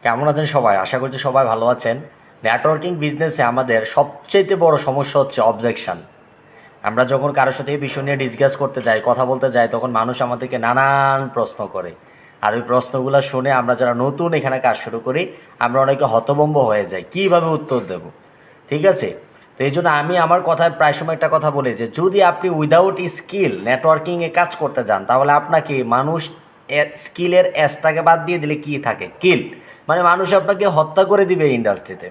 কেমন আছেন সবাই? আশা করছি সবাই ভালো আছেন। নেটওয়ার্কিং বিজনেসে আমাদের সবচাইতে বড় সমস্যা হচ্ছে অবজেকশন। আমরা যখন কারোর সাথে এই বিষয় নিয়ে ডিসকাস করতে যাই, কথা বলতে যাই, তখন মানুষ আমাদেরকে নানান প্রশ্ন করে। আর ওই প্রশ্নগুলো শুনে আমরা যারা নতুন এখানে কাজ শুরু করি, আমরা অনেকে হতভম্ব হয়ে যাই, কীভাবে উত্তর দেব। ঠিক আছে? তো এই জন্য আমি আমার কথায় প্রায় সময় একটা কথা বলি যে যদি আপনি উইদাউট স্কিল নেটওয়ার্কিংয়ে কাজ করতে যান, তাহলে আপনাকে মানুষ স্কিলের এসটাকে বাদ দিয়ে দিলে কি থাকে? কিল। মানে মানুষ আপনাকে হত্যা করে দিবে এই ইন্ডাস্ট্রিতে।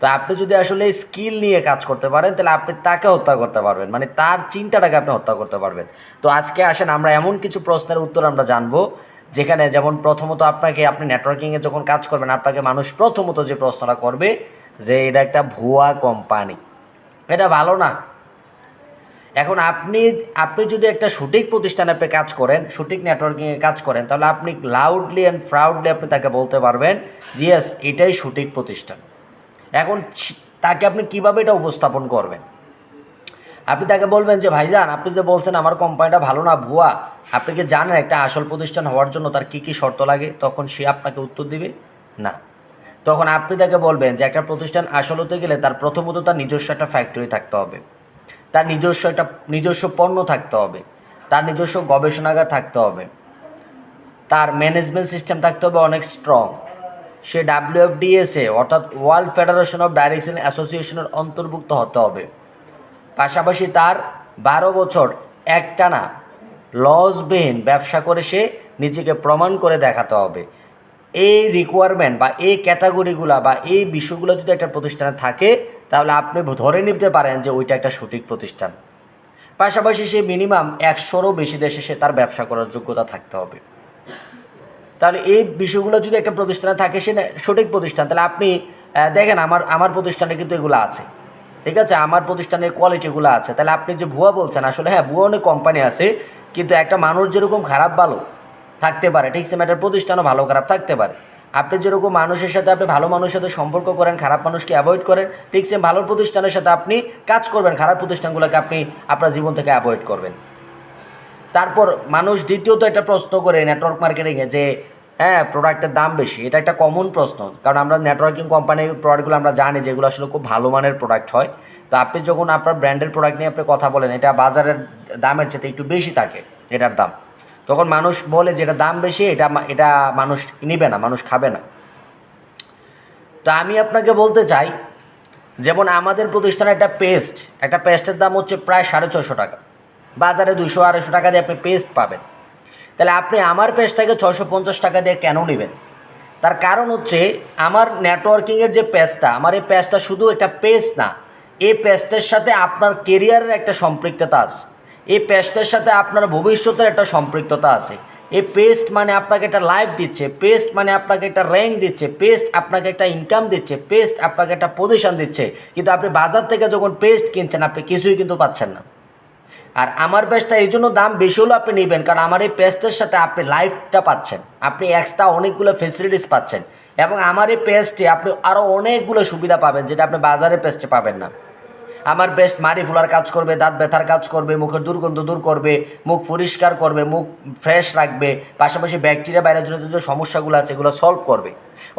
তো আপনি যদি আসলে স্কিল নিয়ে কাজ করতে পারেন, তাহলে আপনি তাকে হত্যা করতে পারবেন, মানে তার চিন্তাটাকে আপনি হত্যা করতে পারবেন। তো আজকে আসেন আমরা এমন কিছু প্রশ্নের উত্তর আমরা জানবো, যেখানে যেমন প্রথমত আপনি নেটওয়ার্কিংয়ে যখন কাজ করবেন, আপনাকে মানুষ প্রথমত যে প্রশ্নটা করবে যে এটা একটা ভুয়া কোম্পানি, এটা ভালো না। এখন আপনি আপনি যদি একটা সঠিক প্রতিষ্ঠানে আপনি কাজ করেন, সঠিক নেটওয়ার্কিংয়ে কাজ করেন, তাহলে আপনি লাউডলি অ্যান্ড প্রাউডলি আপনি তাকে বলতে পারবেন যে ইয়েস, এটাই সঠিক প্রতিষ্ঠান। এখন তাকে আপনি কিভাবে এটা উপস্থাপন করবেন? আপনি তাকে বলবেন যে ভাইজান, আপনি যে বলছেন আমার কোম্পানিটা ভালো না, ভুয়া, আপনি কি জানেন একটা আসল প্রতিষ্ঠান হওয়ার জন্য তার কী কী শর্ত লাগে? তখন সে আপনাকে উত্তর দিবে না। তখন আপনি তাকে বলবেন যে একটা প্রতিষ্ঠান আসল হতে গেলে তার প্রথমত তার নিজস্ব একটা ফ্যাক্টরি থাকতে হবে, তার নিজস্ব পণ্য থাকতে হবে, তার নিজস্ব গবেষণাগার থাকতে হবে, তার ম্যানেজমেন্ট সিস্টেম থাকতে হবে অনেক স্ট্রং, সে ডাব্লিউএফডিএসএ অর্থাৎ ওয়ার্ল্ড ফেডারেশন অফ ডাইরেকশন অ্যাসোসিয়েশনের অন্তর্ভুক্ত হতে হবে। পাশাপাশি তার 12 বছর একটানা লসবিহীন ব্যবসা করে সে নিজেকে প্রমাণ করে দেখাতে হবে। এই রিকোয়ারমেন্ট বা এই ক্যাটাগরিগুলো বা এই বিষয়গুলো যদি একটা প্রতিষ্ঠানে থাকে, তাহলে আপনি ধরে নিতে পারেন যে ওইটা একটা সঠিক প্রতিষ্ঠান। পাশাপাশি সে মিনিমাম 100-রও বেশি দেশে সে তার ব্যবসা করার যোগ্যতা থাকতে হবে। তাহলে এই বিষয়গুলো যদি একটা প্রতিষ্ঠানে থাকে, সে সঠিক প্রতিষ্ঠান। তাহলে আপনি দেখেন আমার প্রতিষ্ঠানে কিন্তু এগুলো আছে। ঠিক আছে, আমার প্রতিষ্ঠানের কোয়ালিটিগুলো আছে। তাহলে আপনি যে ভুয়া বলছেন, আসলে হ্যাঁ, ভুয়া অনেক কোম্পানি আছে, কিন্তু একটা মানুষ যেরকম খারাপ ভালো থাকতে পারে, ঠিক সেম একটা প্রতিষ্ঠানও ভালো খারাপ থাকতে পারে। আপনি যেরকম মানুষের সাথে আপনি ভালো মানুষের সাথে সম্পর্ক করেন, খারাপ মানুষকে অ্যাভয়েড করেন, ঠিক সেম ভালো প্রতিষ্ঠানের সাথে আপনি কাজ করবেন, খারাপ প্রতিষ্ঠানগুলোকে আপনি আপনার জীবন থেকে অ্যাভয়েড করবেন। তারপর মানুষ দ্বিতীয়ত একটা প্রশ্ন করে নেটওয়ার্ক মার্কেটিংয়ে যে হ্যাঁ, প্রোডাক্টের দাম বেশি। এটা একটা কমন প্রশ্ন, কারণ আমরা নেটওয়ার্কিং কোম্পানির প্রোডাক্টগুলো আমরা জানি যেগুলো আসলে খুব ভালো মানের প্রোডাক্ট হয়। তো আপনি যখন আপনার ব্র্যান্ডের প্রোডাক্ট নিয়ে আপনি কথা বলেন, এটা বাজারের দামের চেয়ে একটু বেশি থাকে এটার দাম, তখন মানুষ বলে যে এটা দাম বেশি, এটা এটা মানুষ নিবে না, মানুষ খাবে না। তো আমি আপনাকে বলতে চাই, যেমন আমাদের প্রতিষ্ঠানে একটা পেস্টের দাম হচ্ছে প্রায় 650 টাকা। বাজারে 200-250 টাকা দিয়ে আপনি পেস্ট পাবেন। তাহলে আপনি আমার পেজটাকে 650 টাকা দিয়ে কেন নেবেন? তার কারণ হচ্ছে, আমার নেটওয়ার্কিংয়ের যে পেজটা, আমার এই পেজটা শুধু একটা পেজ না, এই পেজটার সাথে আপনার কেরিয়ারের একটা সম্পৃক্ততা আছে, এই পেজটার সাথে আপনার ভবিষ্যতের একটা সম্পৃক্ততা আছে। এই পেস্ট মানে আপনাকে একটা লাইফ দিচ্ছে, পেস্ট মানে আপনাকে একটা র্যাঙ্ক দিচ্ছে, পেস্ট আপনাকে একটা ইনকাম দিচ্ছে, পেস্ট আপনাকে একটা পজিশন দিচ্ছে। কিন্তু আপনি বাজার থেকে যখন পেস্ট কিনছেন, আপনি কিছুই কিন্তু পাচ্ছেন না। আর আমার পেজটা এই জন্য দাম বেশি হলেও আপনি নেবেন, কারণ আমার এই পেজটার সাথে আপনি লাইফটা পাচ্ছেন, আপনি এক্সট্রা অনেকগুলো ফেসিলিটিস পাচ্ছেন, এবং আমার এই পেজটি আপনি আরও অনেকগুলো সুবিধা পাবেন যেটা আপনি বাজারের পেজটে পাবেন না। আমার বেস্ট মাড়ি ফোলার কাজ করবে, দাঁত ব্যথার কাজ করবে, মুখের দুর্গন্ধ দূর করবে, মুখ পরিষ্কার করবে, মুখ ফ্রেশ রাখবে, পাশাপাশি ব্যাকটেরিয়া ভাইরাসজনিত যে সমস্যাগুলো আছে এগুলো সলভ করবে।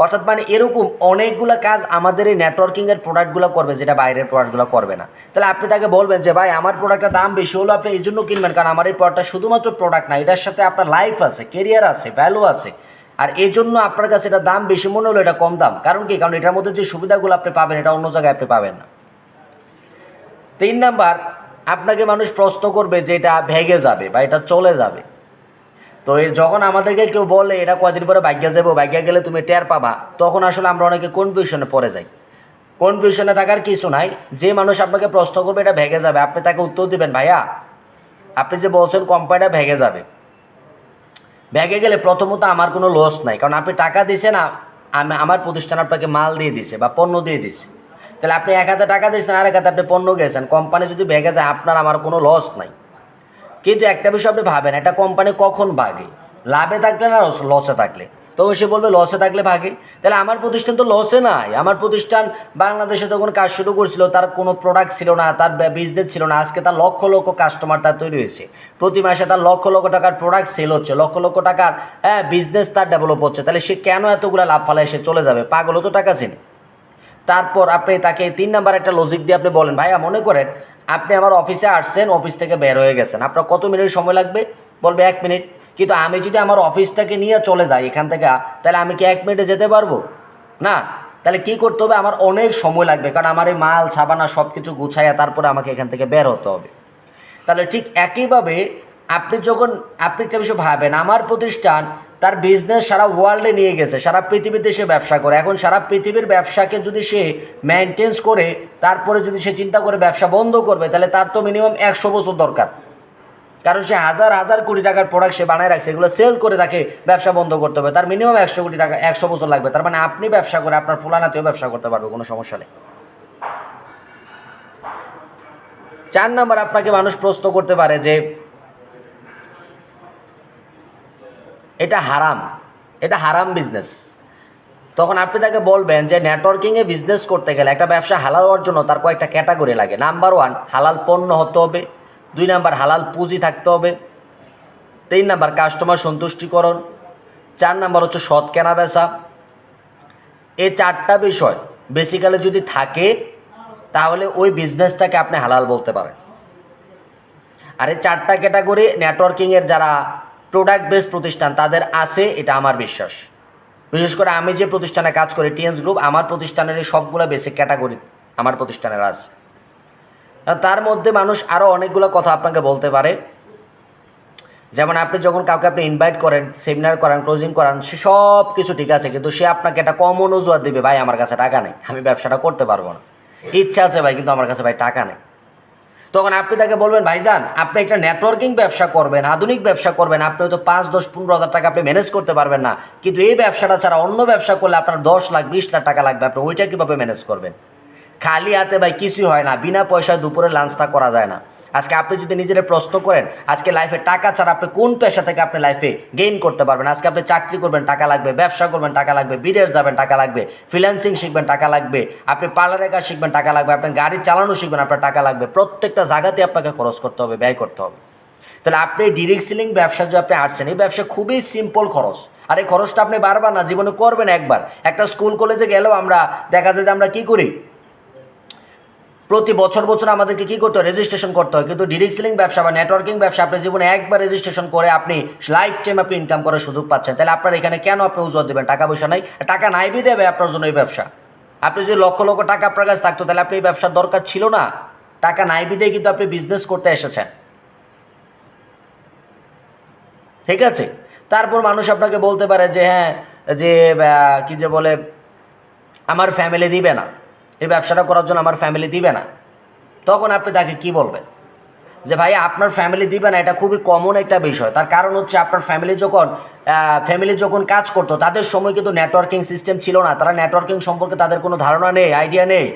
অর্থাৎ মানে এরকম অনেকগুলো কাজ আমাদের এই নেটওয়ার্কিংয়ের প্রোডাক্টগুলো করবে, যেটা বাইরের প্রোডাক্টগুলো করবে না। তাহলে আপনি তাকে বলবেন যে ভাই, আমার প্রোডাক্টের দাম বেশি হলো আপনি এই জন্য কিনবেন, কারণ আমার এই প্রোডাক্টটা শুধুমাত্র প্রোডাক্ট না, এটার সাথে আপনার লাইফ আছে, কেরিয়ার আছে, ভ্যালু আছে। আর এই জন্য আপনার কাছে এটা দাম বেশি মনে হলো, এটা কম দাম। কারণ কি? কারণ এটার মধ্যে যে সুবিধাগুলো আপনি পাবেন, এটা অন্য জায়গায় আপনি পাবেন না। 3 নাম্বার, আপনাকে মানুষ প্রশ্ন করবে যে এটা ভেঙে যাবে বা এটা চলে যাবে। তো যখন আমাদেরকে কেউ বলে এটা কয়দিন পরে ভাগ্যে যাবো, ভাগ্যে গেলে তুমি টের পাবা, তখন আসলে আমরা অনেকে কনফিউশনে পড়ে যাই। কনফিউশনে থাকার কিছু নাই। যে মানুষ আপনাকে প্রশ্ন করবে এটা ভেঙে যাবে, আপনি তাকে উত্তর দিবেন, ভাইয়া আপনি যে বলছেন কোম্পানিটা ভেঙে যাবে, ভেঙে গেলে প্রথমত আমার কোনো লস নাই, কারণ আপনি টাকা দিয়েছেন, আমার প্রতিষ্ঠান আপনাকে মাল দিয়ে দিছে বা পণ্য দিয়ে দিছে। তাহলে আপনি এক হাতে টাকা দিয়েছেন, আর এক হাতে আপনি পণ্য গেছেন, কোম্পানি যদি ভেঙে যায় আপনার আমার কোনো লস নাই। কিন্তু একটা বিষয় আপনি ভাবেন, একটা কোম্পানি কখন ভাগে? লাভে থাকলে না লসে থাকলে? তখন সে বলবে লসে থাকলে ভাগে। তাহলে আমার প্রতিষ্ঠান তো লসে নাই। আমার প্রতিষ্ঠান বাংলাদেশে যখন কাজ শুরু করছিল তার কোনো প্রোডাক্ট ছিল না, তার বিজনেস ছিল না। আজকে তার লক্ষ লক্ষ কাস্টমার তার তৈরি হয়েছে, প্রতি মাসে তার লক্ষ লক্ষ টাকার প্রোডাক্ট সেল হচ্ছে, লক্ষ লক্ষ টাকার বিজনেস তার ডেভেলপ হচ্ছে। তাহলে সে কেন এতগুলো লাভ ফালায় সে চলে যাবে? পাগলও তো টাকা চিনে। তারপর আপনি তাকে 3 নাম্বার একটা লজিক দিয়ে আপনি বলেন, ভাইয়া মনে করেন আপনি আমার অফিসে আসছেন, অফিস থেকে বের হয়ে গেছেন, আপনার কত মিনিট সময় লাগবে? বলবে 1 মিনিট। কিন্তু আমি যদি আমার অফিসটাকে নিয়ে চলে যাই এখান থেকে, তাহলে আমি কি 1 মিনিটে যেতে পারবো? না। তাহলে কি করতে হবে? আমার অনেক সময় লাগবে, কারণ আমার এই মাল ছাপানা সব কিছু গুছাইয়া তারপরে আমাকে এখান থেকে বের হতে হবে। তাহলে ঠিক একইভাবে আপনি একটা বিষয় ভাবেন, আমার প্রতিষ্ঠান তার বিজনেস সারা ওয়ার্ল্ডে নিয়ে গেছে, সারা পৃথিবীতে সে ব্যবসা করে। এখন সারা পৃথিবীর ব্যবসাকে যদি সে মেনটেন্স করে তারপরে যদি সে চিন্তা করে ব্যবসা বন্ধ করবে, তাহলে তার তো মিনিমাম 100 বছর দরকার। কারণ সে হাজার হাজার কোটি টাকার প্রোডাক্ট সে বানায় রাখছে, এগুলো সেল করে তাকে ব্যবসা বন্ধ করতে হবে। তার মিনিমাম 100 কোটি টাকা, 100 বছর লাগবে। তার মানে আপনি ব্যবসা করে আপনার ফুলানাতেও ব্যবসা করতে পারবে, কোনো সমস্যা নেই। 4 নাম্বার আপনাকে মানুষ প্রশ্ন করতে পারে যে এটা হারাম, এটা হারাম বিজনেস। তখন আপনি তাকে বলবেন যে নেটওয়ার্কিংয়ে বিজনেস করতে গেলে একটা ব্যবসা হালাল হওয়ার জন্য তার কয়েকটা ক্যাটাগরি লাগে। নাম্বার 1, হালাল পণ্য হতে হবে। 2 নাম্বার, হালাল পুঁজি থাকতে হবে। 3 নাম্বার, কাস্টমার সন্তুষ্টিকরণ। 4 নাম্বার হচ্ছে সৎ কেনা বেচা। এই 4টা বিষয় বেসিক্যালি যদি থাকে তাহলে ওই বিজনেসটাকে আপনি হালাল বলতে পারেন। আর এই 4টা ক্যাটাগরি নেটওয়ার্কিংয়ের যারা প্রোডাক্ট বেস প্রতিষ্ঠান তাদের আছে, এটা আমার বিশ্বাস। বিশেষ করে আমি যে প্রতিষ্ঠানে কাজ করি টিএনস গ্রুপ, আমার প্রতিষ্ঠানের এই সবগুলো বেসিক ক্যাটাগরি আমার প্রতিষ্ঠানের আছে। তার মধ্যে মানুষ আরও অনেকগুলো কথা আপনাকে বলতে পারে। যেমন আপনি যখন কাউকে আপনি ইনভাইট করেন, সেমিনার করান, ক্লোজিং করান, সে সব কিছু ঠিক আছে, কিন্তু সে আপনাকে একটা কমন অজুহাত দেবে, ভাই আমার কাছে টাকা নেই, আমি ব্যবসাটা করতে পারবো না। ইচ্ছা আছে ভাই, কিন্তু আমার কাছে ভাই টাকা নেই। তখন আপনি তাকে বলবেন, ভাইজান আপনি একটা নেটওয়ার্কিং ব্যবসা করবেন, আধুনিক ব্যবসা করবেন, আপনি হয়তো 5, 10, 15 হাজার টাকা আপনি ম্যানেজ করতে পারবেন না, কিন্তু এই ব্যবসাটা ছাড়া অন্য ব্যবসা করলে আপনার 10 লাখ 20 লাখ টাকা লাগবে, আপনি ওইটা কীভাবে ম্যানেজ করবেন? খালি হাতে ভাই কিছুই হয় না, বিনা পয়সায় দুপুরে লাঞ্চটা করা যায় না। আজকে আপনি যদি নিজের প্রশ্ন করেন, আজকে লাইফে টাকা ছাড়া আপনি কোন পেশা থেকে আপনি লাইফে গেইন করতে পারবেন? আজকে আপনি চাকরি করবেন, টাকা লাগবে, ব্যবসা করবেন, টাকা লাগবে, বিদেশ যাবেন, টাকা লাগবে, ফ্রিল্যান্সিং শিখবেন, টাকা লাগবে, আপনি পার্লারের কাজ শিখবেন, টাকা লাগবে, আপনি গাড়ি চালানো শিখবেন, আপনার টাকা লাগবে। প্রত্যেকটা জায়গাতে আপনাকে খরচ করতে হবে, ব্যয় করতে হবে। তাহলে আপনি ডিরেক্ট সেলিং ব্যবসা যে আপনি আসছেন, এই ব্যবসা খুবই সিম্পল খরচ। আর এই খরচটা আপনি বারবার না, জীবনে করবেন একবার। একটা স্কুল কলেজে গেলেও আমরা দেখা যায় যে আমরা কী করি, প্রতি বছর আমাদেরকে কী করতে হয়? রেজিস্ট্রেশন করতে হয়। কিন্তু ডিরেক্ট সেলিং ব্যবসা বা নেটওয়ার্কিং ব্যবসা আপনি জীবনে একবার রেজিস্ট্রেশন করে আপনি লাইফ টাইম আপনি ইনকাম করার সুযোগ পাচ্ছেন। তাহলে আপনার এখানে কেন আপনি উজোর দেবেন? টাকা পয়সা নাই, টাকা নাই বি দেবে আপনার জন্য এই ব্যবসা। আপনি যদি লক্ষ লক্ষ টাকা আপনার কাছে থাকতো তাহলে আপনি এই ব্যবসার দরকার ছিল না। টাকা নাই বিদেই কিন্তু আপনি বিজনেস করতে এসেছেন, ঠিক আছে? তারপর মানুষ আপনাকে বলতে পারে যে হ্যাঁ, যে কি যে বলে, আমার ফ্যামিলি দিবে না, এই ব্যবসাটা করার জন্য আমার ফ্যামিলি দিবে না। তখন আপনি তাকে কি বলবেন? যে ভাই আপনার ফ্যামিলি দিবে না, এটা খুবই কমন একটা বিষয়। তার কারণ হচ্ছে আপনার ফ্যামিলি যখন কাজ করতো তাদের সময় কিন্তু নেটওয়ার্কিং সিস্টেম ছিল না, তারা নেটওয়ার্কিং সম্পর্কে তাদের কোনো ধারণা নেই, আইডিয়া নেই।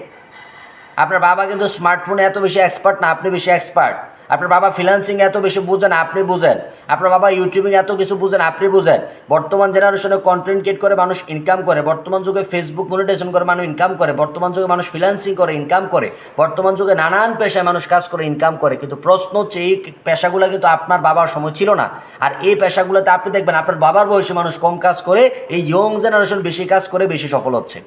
আপনার বাবা কিন্তু স্মার্টফোনে এত বেশি এক্সপার্ট না, আপনি বেশি এক্সপার্ট। আপনার বাবা ফ্রিল্যান্সিং এত বেশি বুঝেন, আপনি বুঝেন। আপনার বাবা ইউটিউবিং এত কিছু বুঝেন, আপনি বুঝেন। বর্তমান জেনারেশনে কন্টেন্ট ক্রিয়েট করে মানুষ ইনকাম করে, বর্তমান যুগে ফেসবুক মনিটাইজেশন করে মানুষ ইনকাম করে, বর্তমান যুগে মানুষ ফ্রিল্যান্সিং করে ইনকাম করে, বর্তমান যুগে নানান পেশায় মানুষ কাজ করে ইনকাম করে। কিন্তু প্রশ্ন হচ্ছে এই পেশাগুলো কিন্তু আপনার বাবার সময় ছিল না। আর এই পেশাগুলোতে আপনি দেখবেন আপনার বাবার বয়সী মানুষ কম কাজ করে, এই ইয়ং জেনারেশন বেশি কাজ করে বেশি সফল হচ্ছে,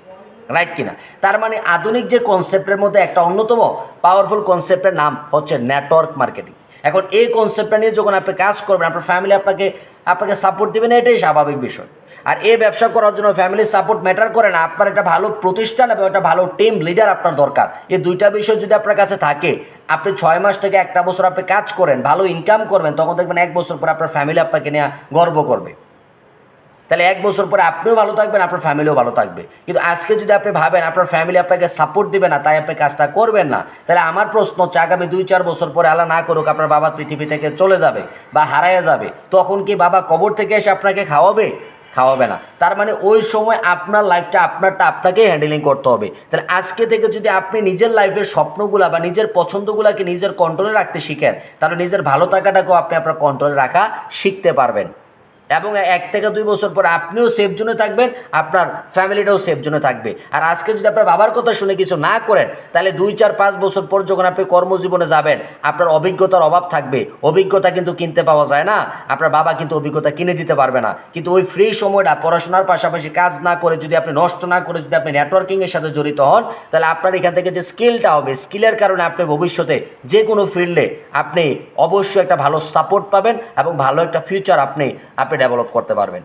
রাইট কিনা? তার মানে আধুনিক যে কনসেপ্টের মধ্যে একটা অন্যতম পাওয়ারফুল কনসেপ্টের নাম হচ্ছে নেটওয়ার্ক মার্কেটিং। এখন এই কনসেপ্টটা নিয়ে যখন আপনি কাজ করবেন, আপনার ফ্যামিলি আপনাকে সাপোর্ট দেবে না, এটাই স্বাভাবিক বিষয়। আর এই ব্যবসা করার জন্য ফ্যামিলির সাপোর্ট ম্যাটার করে না, আপনার একটা ভালো প্রতিষ্ঠান এবং একটা ভালো টিম লিডার আপনার দরকার। এই দুইটা বিষয় যদি আপনার কাছে থাকে, আপনি 6 মাস থেকে 1 বছর আপনি কাজ করেন, ভালো ইনকাম করবেন, তখন দেখবেন 1 বছর পর আপনার ফ্যামিলি আপনাকে নিয়ে গর্ব করবে। তাহলে 1 বছর পরে আপনিও ভালো থাকবেন, আপনার ফ্যামিলিও ভালো থাকবে। কিন্তু আজকে যদি আপনি ভাবেন আপনার ফ্যামিলি আপনাকে সাপোর্ট দিবে না, তাই আপনি কাজটা করবেন না, তাহলে আমার প্রশ্ন হচ্ছে আগামী 2-4 বছর পরে আল্লাহ না করুক আপনার বাবা পৃথিবী থেকে চলে যাবে বা হারাইয়া যাবে, তখন কি বাবা কবর থেকে এসে আপনাকে খাওয়াবে? খাওয়াবে না। তার মানে ওই সময় আপনার লাইফটা আপনাকেই হ্যান্ডেলিং করতে হবে। তাহলে আজকে থেকে যদি আপনি নিজের লাইফের স্বপ্নগুলা বা নিজের পছন্দগুলোকে নিজের কন্ট্রোলে রাখতে শিখেন, তাহলে নিজের ভালো থাকাটাকেও আপনি আপনার কন্ট্রোলে রাখা শিখতে পারবেন। এবং 1 থেকে 2 বছর পরে আপনিও সেফ জোনে থাকবেন, আপনার ফ্যামিলিটাও সেফ জোনে থাকবে। আর আজকে যদি আপনার বাবার কথা শুনে কিছু না করেন, তাহলে 2, 4, 5 বছর পর যখন আপনি কর্মজীবনে যাবেন, আপনার অভিজ্ঞতার অভাব থাকবে। অভিজ্ঞতা কিন্তু কিনতে পাওয়া যায় না, আপনার বাবা কিন্তু অভিজ্ঞতা কিনে দিতে পারবে না। কিন্তু ওই ফ্রি সময়টা পড়াশোনার পাশাপাশি কাজ না করে, যদি আপনি নষ্ট না করে যদি আপনি নেটওয়ার্কিংয়ের সাথে জড়িত হন, তাহলে আপনার এখান থেকে যে স্কিলটা হবে, স্কিলের কারণে আপনি ভবিষ্যতে যে কোনো ফিল্ডে আপনি অবশ্যই একটা ভালো সাপোর্ট পাবেন এবং ভালো একটা ফিউচার আপনি ডেভেলপ করতে পারবেন।